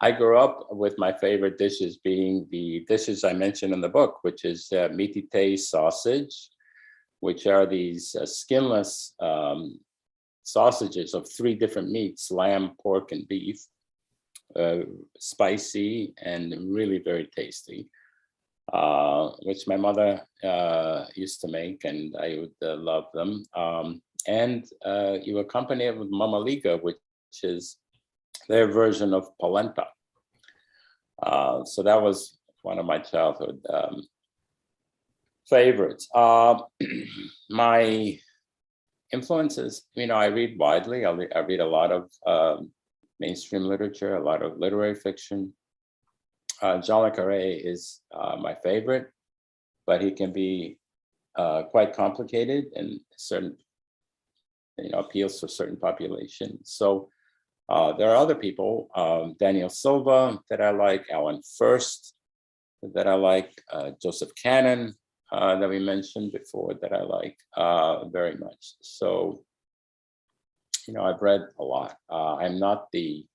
I grew up with my favorite dishes being the dishes I mentioned in the book, which is mititei sausage, which are these skinless sausages of 3 different meats: lamb, pork, and beef, spicy and really very tasty, which my mother used to make, and I would love them. And you accompany it with mamaliga, which is their version of polenta. So that was one of my childhood favorites. My influences, I read widely. I read a lot of mainstream literature, a lot of literary fiction. John Le Carre is my favorite, but he can be quite complicated and certain, appeals to a certain population. So there are other people, Daniel Silva that I like, Alan First that I like, Joseph Cannon that we mentioned before that I like very much. So, I've read a lot. I'm not the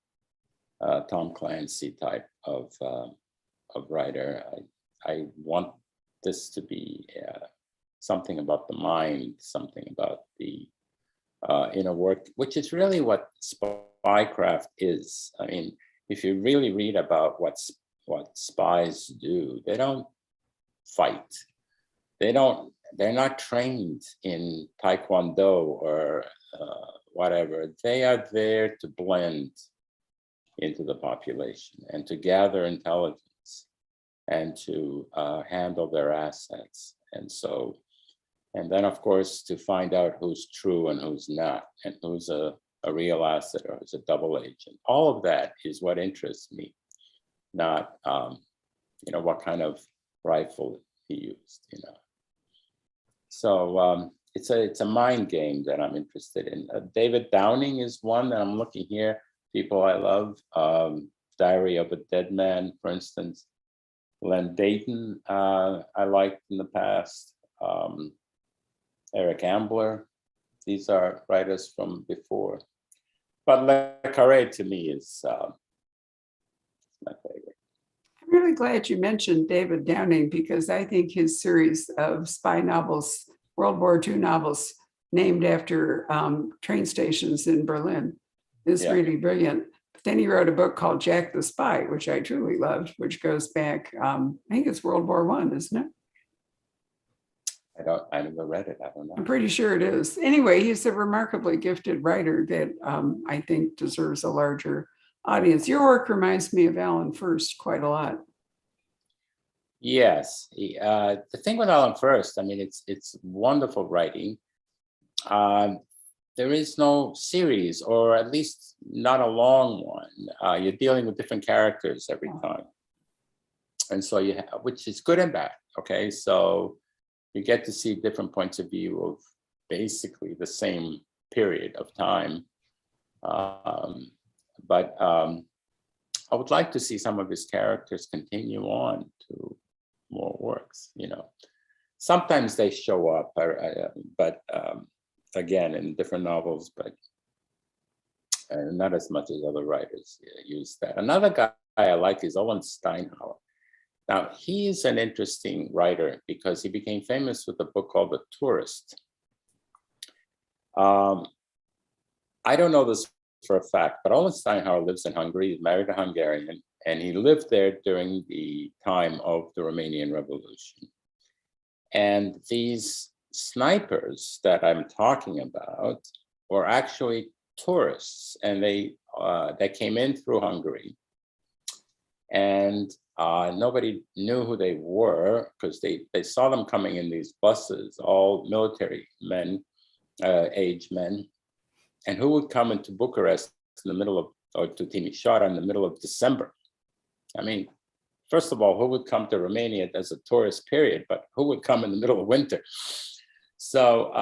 Tom Clancy type of writer. I want this to be something about the mind, something about the inner work, which is really what spycraft is. I mean, if you really read about what spies do, they don't fight. They're not trained in Taekwondo or whatever. They are there to blend into the population and to gather intelligence and to handle their assets. And then, of course, to find out who's true and who's not, and who's a real asset or who's a double agent. All of that is what interests me, not, what kind of rifle he used, So it's a mind game that I'm interested in. David Downing is one that I'm looking here. People I love, Diary of a Dead Man, for instance. Len Dayton, I liked in the past. Eric Ambler. These are writers from before. But Le Carre to me is my favorite. I'm really glad you mentioned David Downing, because I think his series of spy novels, World War II novels, named after train stations in Berlin, is really brilliant. But then he wrote a book called Jack the Spy, which I truly loved, which goes back, I think it's World War I, isn't it? I never read it. I don't know. I'm pretty sure it is. Anyway, he's a remarkably gifted writer that I think deserves a larger audience. Your work reminds me of Alan First quite a lot. Yes. The thing with Alan First, I mean, it's wonderful writing. There is no series, or at least not a long one. You're dealing with different characters every time. And so you have, which is good and bad. Okay, so you get to see different points of view of basically the same period of time. But I would like to see some of his characters continue on to more works, you know. Sometimes they show up, but again, in different novels, but not as much as other writers use that. Another guy I like is Owen Steinhauer. Now, he's an interesting writer because he became famous with a book called The Tourist. I don't know this for a fact, but Owen Steinhauer lives in Hungary. He's married a Hungarian, and he lived there during the time of the Romanian Revolution. And these snipers that I'm talking about were actually tourists, and they came in through Hungary, and nobody knew who they were because they saw them coming in these buses, all military men, aged men, and who would come into Bucharest in the middle of, or to Timișoara in the middle of December. I mean, first of all, who would come to Romania as a tourist period, but who would come in the middle of winter? So,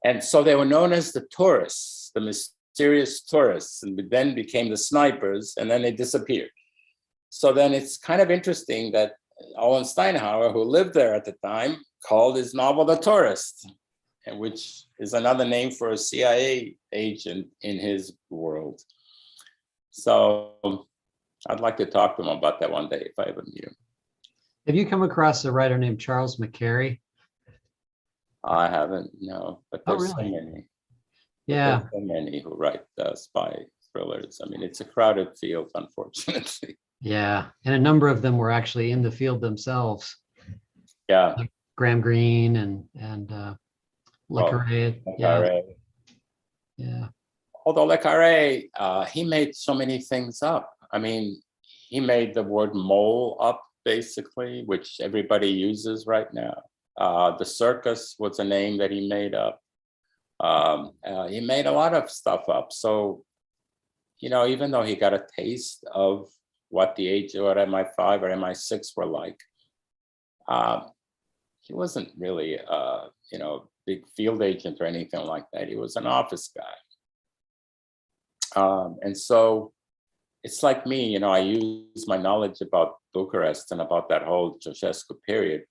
and so they were known as the tourists, the mysterious tourists, and then became the snipers, and then they disappeared. So then it's kind of interesting that Owen Steinhauer, who lived there at the time, called his novel The Tourist, and which is another name for a CIA agent in his world. So I'd like to talk to him about that one day if I ever meet him. Have you come across a writer named Charles McCarry? I haven't, no, but there's so many. Yeah. There's so many who write spy thrillers. I mean, it's a crowded field, unfortunately. Yeah, and a number of them were actually in the field themselves. Yeah. Like Graham Greene and Le Carre. Yeah. Although Le Carre, he made so many things up. I mean, he made the word mole up, basically, which everybody uses right now. The circus was a name that he made up. He made a lot of stuff up. So, you know, even though he got a taste of what the age or MI5 or MI6 were like, he wasn't really, you know, big field agent or anything like that. He was an office guy. And so it's like me, you know, I use my knowledge about Bucharest and about that whole Ceausescu period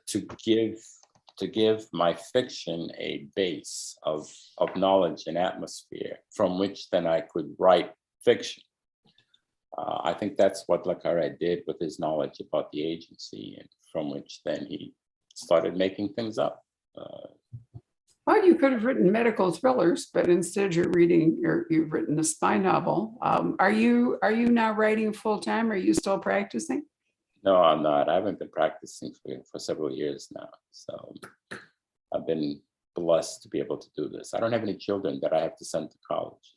to give my fiction a base of knowledge and atmosphere from which then I could write fiction. I think that's what Le Carre did with his knowledge about the agency, and from which then he started making things up. Well, you could have written medical thrillers, but instead you've written a spy novel. Are you now writing full time? Are you still practicing? No, I'm not. I haven't been practicing for several years now. So I've been blessed to be able to do this. I don't have any children that I have to send to college.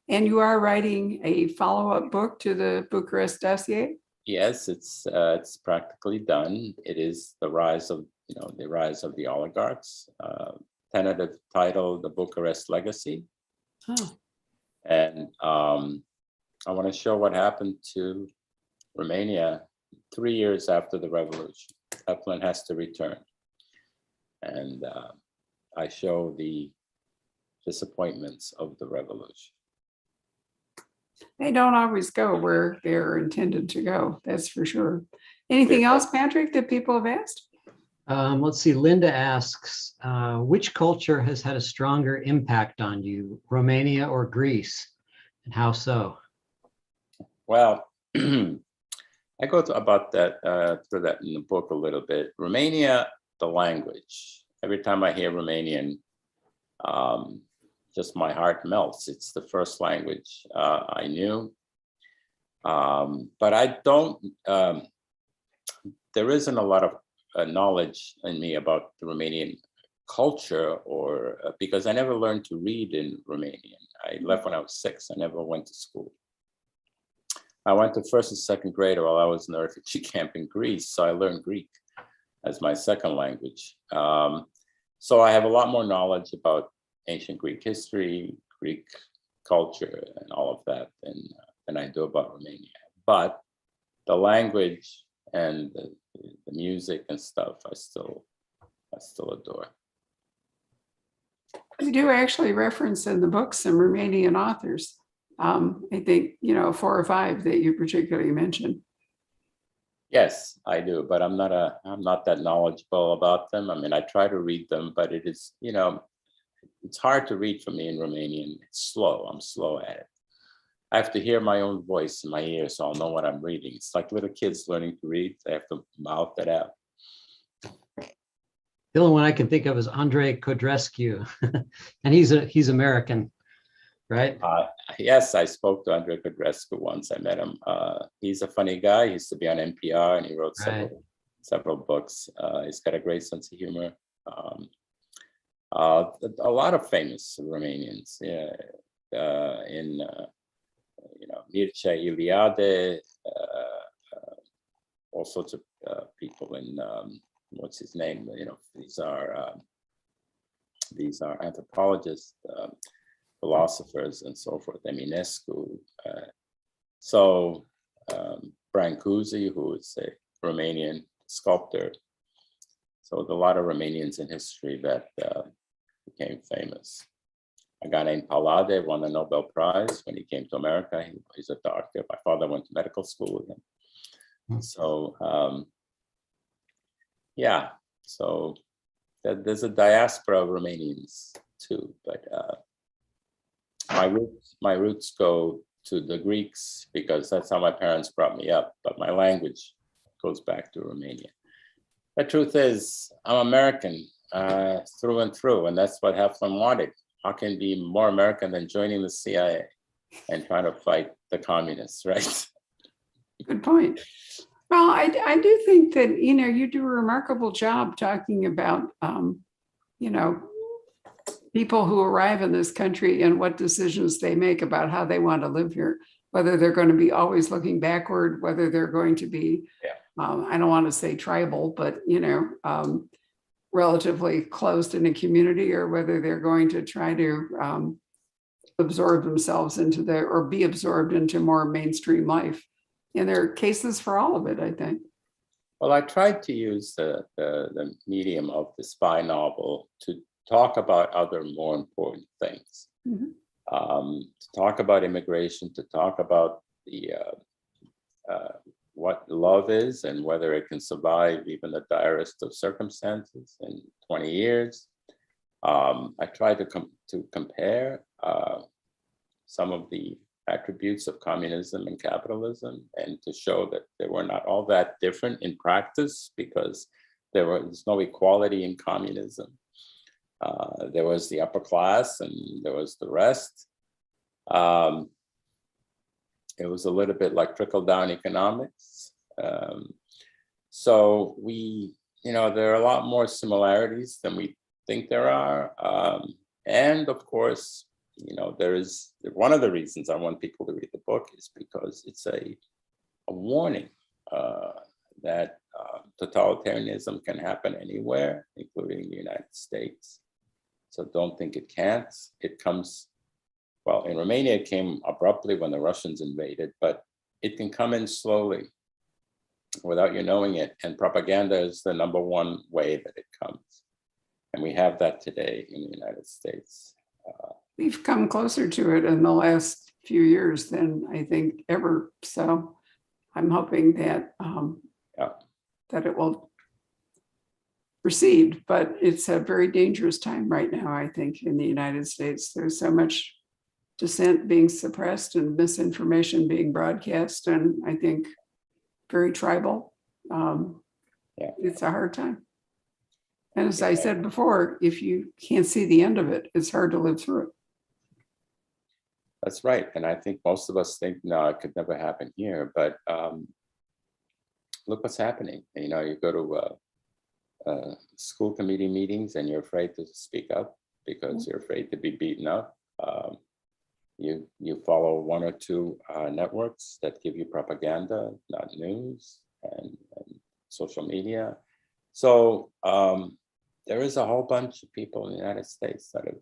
And you are writing a follow-up book to the Bucharest Dossier? Yes, it's practically done. It is the rise of the oligarchs. Tentative title, The Bucharest Legacy. Oh. And I want to show what happened to Romania 3 years after the revolution. Epelin has to return. And I show the disappointments of the revolution. They don't always go where they're intended to go, that's for sure. Anything else, Patrick, that people have asked? Let's see, Linda asks, which culture has had a stronger impact on you, Romania or Greece, and how so? Well, I go about that, through that in the book a little bit. Romania, the language. Every time I hear Romanian, just my heart melts. It's the first language I knew. But I don't, there isn't a lot of knowledge in me about the Romanian culture, or because I never learned to read in Romanian. I left when I was 6. I never went to school. I went to first and second grade while I was in the refugee camp in Greece, so I learned Greek as my second language. So I have a lot more knowledge about ancient Greek history, Greek culture and all of that than I do about Romania. But the language and the music and stuff, I still adore. You do actually reference in the book some Romanian authors. I think, 4 or 5 that you particularly mentioned. Yes, I do, but I'm not that knowledgeable about them. I mean, I try to read them, but it is, it's hard to read for me in Romanian. It's slow. I'm slow at it. I have to hear my own voice in my ears, so I'll know what I'm reading. It's like little kids learning to read. They have to mouth it out. The only one I can think of is Andrei Codrescu, and he's American, right? Yes, I spoke to Andrei Codrescu once. I met him. He's a funny guy. He used to be on NPR, and he wrote several books. He's got a great sense of humor. A lot of famous Romanians, Mircea Eliade, all sorts of people in what's his name? These are anthropologists, philosophers, and so forth. Eminescu. Brancusi, who is a Romanian sculptor. So there's a lot of Romanians in history that became famous. A guy named Palade won the Nobel Prize when he came to America. He's a doctor. My father went to medical school with him. So, so there's a diaspora of Romanians too, but my roots go to the Greeks because that's how my parents brought me up, but my language goes back to Romania. The truth is, I'm American through and through, and that's what Heflin wanted. How can you be more American than joining the CIA and trying to fight the communists, right? Good point. Well, I do think that, you do a remarkable job talking about, people who arrive in this country and what decisions they make about how they want to live here, whether they're going to be always looking backward, whether they're going to be, I don't want to say tribal, but, relatively closed in a community, or whether they're going to try to absorb themselves or be absorbed into more mainstream life. And there are cases for all of it, I think. Well, I tried to use the medium of the spy novel to talk about other more important things, to talk about immigration, to talk about the what love is and whether it can survive even the direst of circumstances in 20 years. I tried to compare some of the attributes of communism and capitalism, and to show that they were not all that different in practice, because there was no equality in communism. There was the upper class and there was the rest. It was a little bit like trickle-down economics. So there are a lot more similarities than we think there are. And of course, there is one of the reasons I want people to read the book is because it's a warning that totalitarianism can happen anywhere, including the United States. So don't think it can't. It comes, well, in Romania, it came abruptly when the Russians invaded, but it can come in slowly without you knowing it. And propaganda is the number one way that it comes. And we have that today in the United States. We've come closer to it in the last few years than I think ever. So I'm hoping that that it will recede, but it's a very dangerous time right now, I think, in the United States. There's so much dissent being suppressed and misinformation being broadcast, and I think very tribal. It's a hard time. And as I said before, if you can't see the end of it, it's hard to live through it. That's right. And I think most of us think, no, it could never happen here. But look what's happening. You go to school committee meetings and you're afraid to speak up because you're afraid to be beaten up. You follow one or two networks that give you propaganda, not news, and social media. So there is a whole bunch of people in the United States that have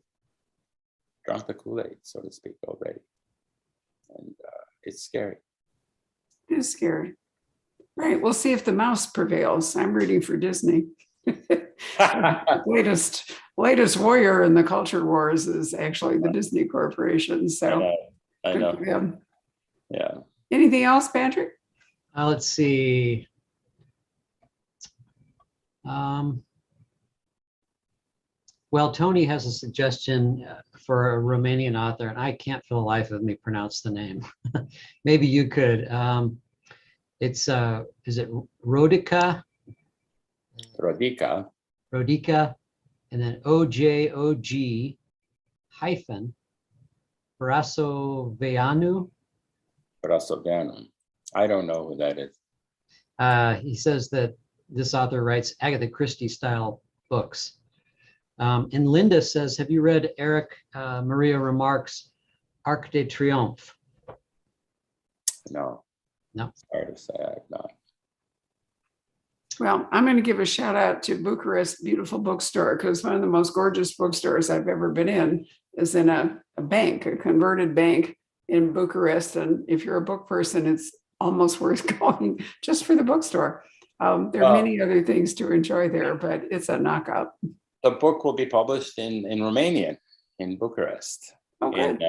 drunk the Kool-Aid, so to speak, already. And it's scary. It is scary. Right. We'll see if the mouse prevails. I'm rooting for Disney. latest warrior in the culture wars is actually the Disney Corporation. So I know. good for them. Yeah. Anything else, Patrick? Let's see. Well, Tony has a suggestion for a Romanian author, and I can't for the life of me pronounce the name. Maybe you could. It's is it Rodica? Rodica, and then OJOG hyphen Brasoveanu. I don't know who that is. He says that this author writes Agatha Christie style books. And Linda says, have you read Eric Maria Remarque's Arc de Triomphe? No. Sorry to say I have not. Well, I'm going to give a shout out to Bucharest Beautiful Bookstore, because one of the most gorgeous bookstores I've ever been in is in a bank, a converted bank in Bucharest. And if you're a book person, it's almost worth going just for the bookstore. There are many other things to enjoy there, but it's a knockout. The book will be published in Romanian in Bucharest in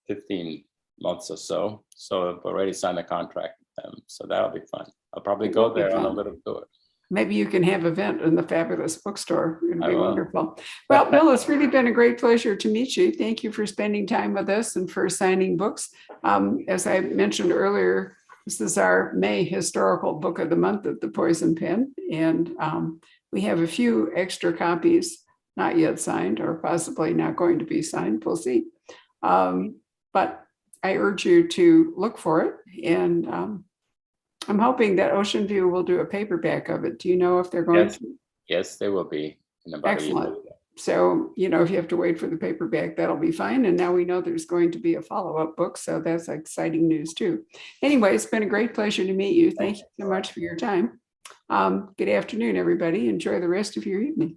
15 months or so. So I've already signed a contract with them. So that'll be fun. I'll probably go there on a little tour. Maybe you can have an event in the fabulous bookstore. It'd be wonderful. Well, Bill, it's really been a great pleasure to meet you. Thank you for spending time with us and for signing books. As I mentioned earlier, this is our May historical book of the month at the Poison Pen. And we have a few extra copies not yet signed, or possibly not going to be signed. We'll see. But I urge you to look for it. And I'm hoping that Ocean View will do a paperback of it. Do you know if they're going to? Yes, they will be in about Excellent. a year. So, if you have to wait for the paperback, that'll be fine. And now we know there's going to be a follow-up book. So that's exciting news too. Anyway, it's been a great pleasure to meet you. Thank you so much for your time. Good afternoon, everybody. Enjoy the rest of your evening.